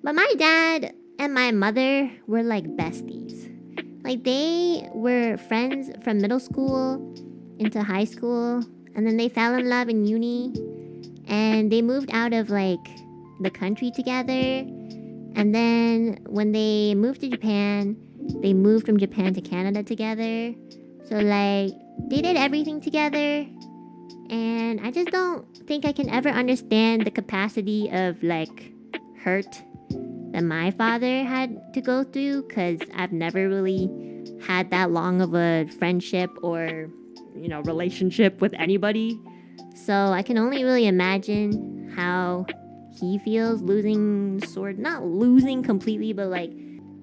But my dad and my mother were like besties. Like they were friends from middle school into high school, and then they fell in love in uni, and they moved out of like the country together. And then when they moved to Japan, they moved from Japan to Canada together. So like they did everything together. And I just don't think I can ever understand the capacity of like hurt that my father had to go through, because I've never really had that long of a friendship or, you know, relationship with anybody. So I can only really imagine how he feels not losing completely, but like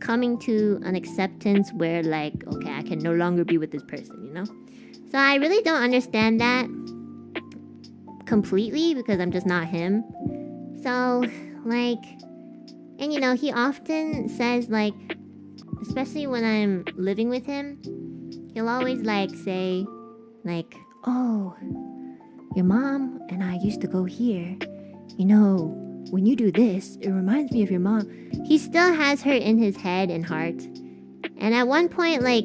coming to an acceptance where like, okay, I can no longer be with this person, you know? So I really don't understand that completely, because I'm just not him. So like, and you know, he often says like, especially when I'm living with him, he'll always like say like, oh, your mom and I used to go here. You know, when you do this, it reminds me of your mom. He still has her in his head and heart. And at one point, like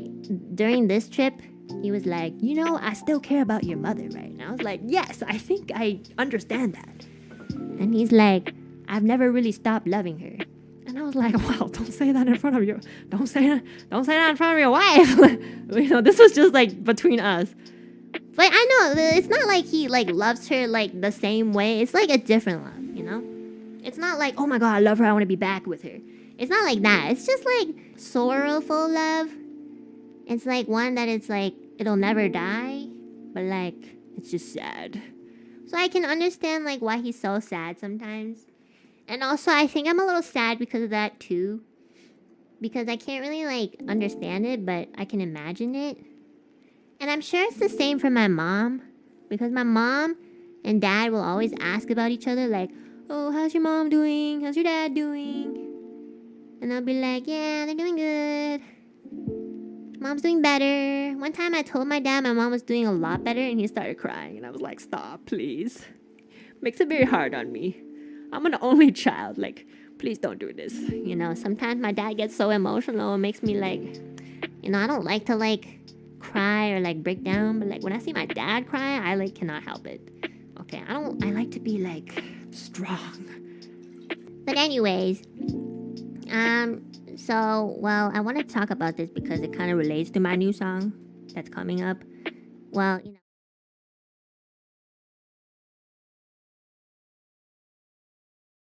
during this trip, he was like, you know, I still care about your mother, right? And I was like, yes, I think I understand that. And he's like, I've never really stopped loving her. And I was like, well, don't say that in front of don't say that in front of your wife. You know, this was just like between us. But I know it's not like he like loves her like the same way. It's like a different love, you know? It's not like, oh my God, I love her, I want to be back with her. It's not like that. It's just like sorrowful love. It's like one that it's like, it'll never die, but like, it's just sad. So I can understand like why he's so sad sometimes. And also I think I'm a little sad because of that too. Because I can't really like understand it, but I can imagine it. And I'm sure it's the same for my mom, because my mom and dad will always ask about each other like, oh, how's your mom doing? How's your dad doing? And I'll be like, yeah, they're doing good. Mom's doing better. One time I told my dad my mom was doing a lot better, and he started crying. And I was like, stop, please. Makes it very hard on me. I'm an only child. Like, please don't do this. You know, sometimes my dad gets so emotional. It makes me like, you know, I don't like to like cry or like break down, but like when I see my dad cry, I like cannot help it. Okay, I like to be like strong. But anyways, so well, I want to talk about this because it kind of relates to my new song that's coming up. Well, you know.